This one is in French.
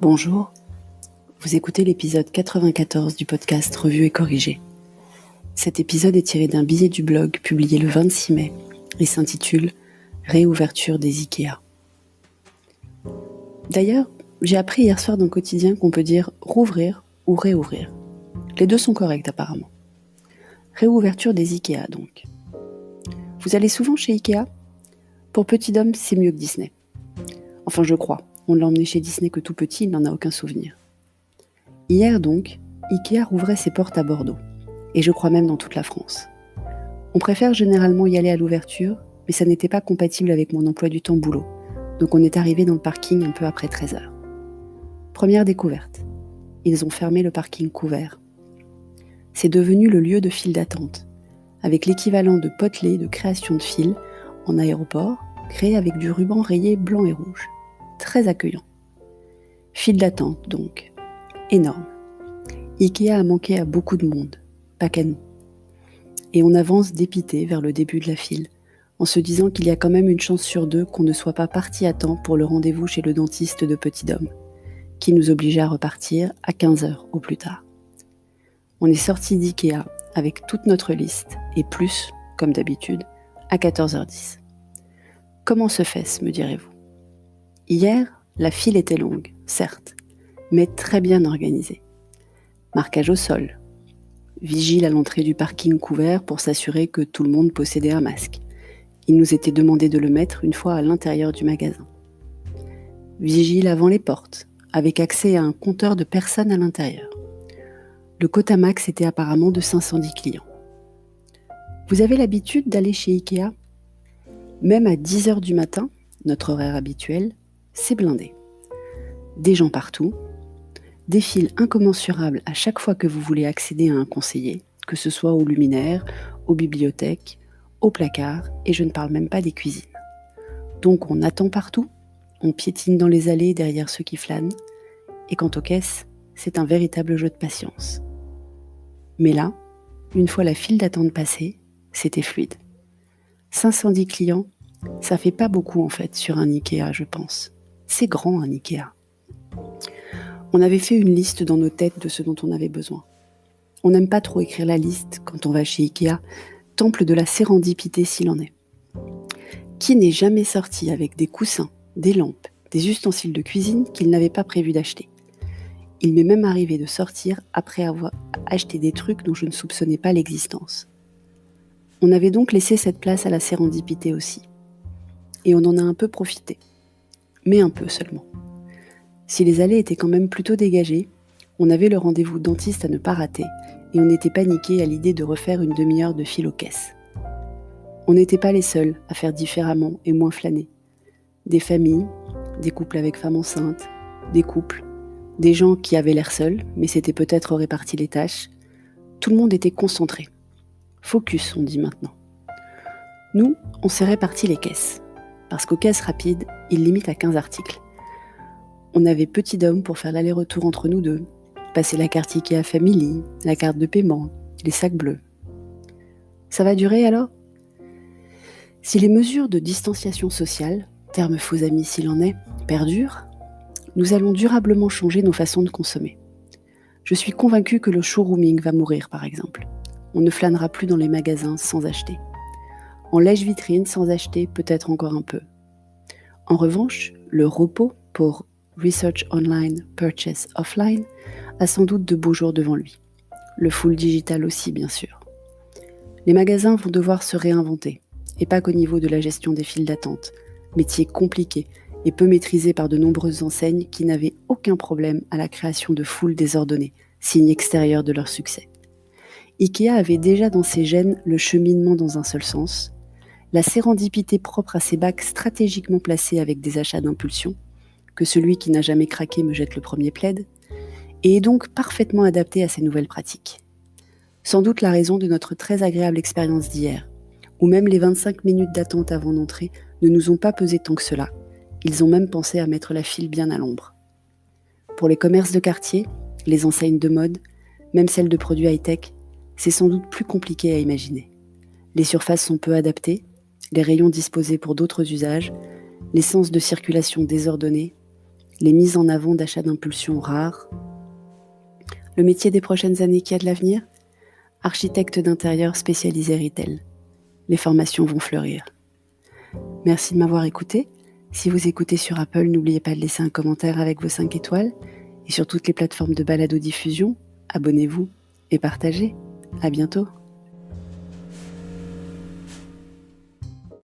Bonjour, vous écoutez l'épisode 94 du podcast Revu et Corrigé. Cet épisode est tiré d'un billet du blog publié le 26 mai et s'intitule « Réouverture des IKEA ». D'ailleurs, j'ai appris hier soir dans le quotidien qu'on peut dire « rouvrir » ou « réouvrir ». Les deux sont corrects apparemment. Réouverture des IKEA donc. Vous allez souvent chez IKEA ? Pour Petit Homme, c'est mieux que Disney. Enfin, je crois. On l'a emmené chez Disney que tout petit, il n'en a aucun souvenir. Hier donc, IKEA rouvrait ses portes à Bordeaux, et je crois même dans toute la France. On préfère généralement y aller à l'ouverture, mais ça n'était pas compatible avec mon emploi du temps boulot, donc on est arrivé dans le parking un peu après 13h. Première découverte, ils ont fermé le parking couvert. C'est devenu le lieu de file d'attente, avec l'équivalent de potelets de création de file en aéroport, créé avec du ruban rayé blanc et rouge. Très accueillant. File d'attente donc, énorme. IKEA a manqué à beaucoup de monde, pas qu'à nous. Et on avance dépité vers le début de la file, en se disant qu'il y a quand même une chance sur deux qu'on ne soit pas parti à temps pour le rendez-vous chez le dentiste de Petit Homme, qui nous obligeait à repartir à 15h au plus tard. On est sorti d'IKEA avec toute notre liste, et plus, comme d'habitude, à 14h10. Comment se fait-ce, me direz-vous ? Hier, la file était longue, certes, mais très bien organisée. Marquage au sol. Vigile à l'entrée du parking couvert pour s'assurer que tout le monde possédait un masque. Il nous était demandé de le mettre une fois à l'intérieur du magasin. Vigile avant les portes, avec accès à un compteur de personnes à l'intérieur. Le quota max était apparemment de 510 clients. Vous avez l'habitude d'aller chez IKEA ? Même à 10h du matin, notre horaire habituel, c'est blindé. Des gens partout, des files incommensurables à chaque fois que vous voulez accéder à un conseiller, que ce soit aux luminaires, aux bibliothèques, aux placards, et je ne parle même pas des cuisines. Donc on attend partout, on piétine dans les allées derrière ceux qui flânent, et quant aux caisses, c'est un véritable jeu de patience. Mais là, une fois la file d'attente passée, c'était fluide. 510 clients, ça fait pas beaucoup en fait sur un IKEA, je pense. C'est grand un IKEA. On avait fait une liste dans nos têtes de ce dont on avait besoin. On n'aime pas trop écrire la liste quand on va chez IKEA, temple de la sérendipité s'il en est. Qui n'est jamais sorti avec des coussins, des lampes, des ustensiles de cuisine qu'il n'avait pas prévu d'acheter ? Il m'est même arrivé de sortir après avoir acheté des trucs dont je ne soupçonnais pas l'existence. On avait donc laissé cette place à la sérendipité aussi. Et on en a un peu profité. Mais un peu seulement. Si les allées étaient quand même plutôt dégagées, on avait le rendez-vous dentiste à ne pas rater et on était paniqués à l'idée de refaire une demi-heure de file aux caisses. On n'était pas les seuls à faire différemment et moins flâner. Des familles, des couples avec femmes enceintes, des couples, des gens qui avaient l'air seuls, mais s'étaient peut-être répartis les tâches. Tout le monde était concentré. Focus, on dit maintenant. Nous, on s'est répartis les caisses. Parce qu'aux caisses rapides, il limite à 15 articles. On avait Petit Homme pour faire l'aller-retour entre nous deux, passer la carte IKEA Family, la carte de paiement, les sacs bleus. Ça va durer alors ? Si les mesures de distanciation sociale, terme faux ami s'il en est, perdurent, nous allons durablement changer nos façons de consommer. Je suis convaincue que le showrooming va mourir par exemple. On ne flânera plus dans les magasins sans acheter. En lèche-vitrine sans acheter peut-être encore un peu. En revanche, le repos pour Research Online, Purchase Offline a sans doute de beaux jours devant lui. Le full digital aussi, bien sûr. Les magasins vont devoir se réinventer, et pas qu'au niveau de la gestion des files d'attente, métier compliqué et peu maîtrisé par de nombreuses enseignes qui n'avaient aucun problème à la création de foules désordonnées, signe extérieur de leur succès. IKEA avait déjà dans ses gènes le cheminement dans un seul sens, la sérendipité propre à ses bacs stratégiquement placés avec des achats d'impulsion, que celui qui n'a jamais craqué me jette le premier plaid, et est donc parfaitement adapté à ces nouvelles pratiques. Sans doute la raison de notre très agréable expérience d'hier, où même les 25 minutes d'attente avant d'entrer ne nous ont pas pesé tant que cela. Ils ont même pensé à mettre la file bien à l'ombre. Pour les commerces de quartier, les enseignes de mode, même celles de produits high-tech, c'est sans doute plus compliqué à imaginer. Les surfaces sont peu adaptées, les rayons disposés pour d'autres usages, les sens de circulation désordonnés, les mises en avant d'achats d'impulsion rares. Le métier des prochaines années qui a de l'avenir? Architecte d'intérieur spécialisé retail. Les formations vont fleurir. Merci de m'avoir écouté. Si vous écoutez sur Apple, n'oubliez pas de laisser un commentaire avec vos 5 étoiles. Et sur toutes les plateformes de balado-diffusion, abonnez-vous et partagez. À bientôt.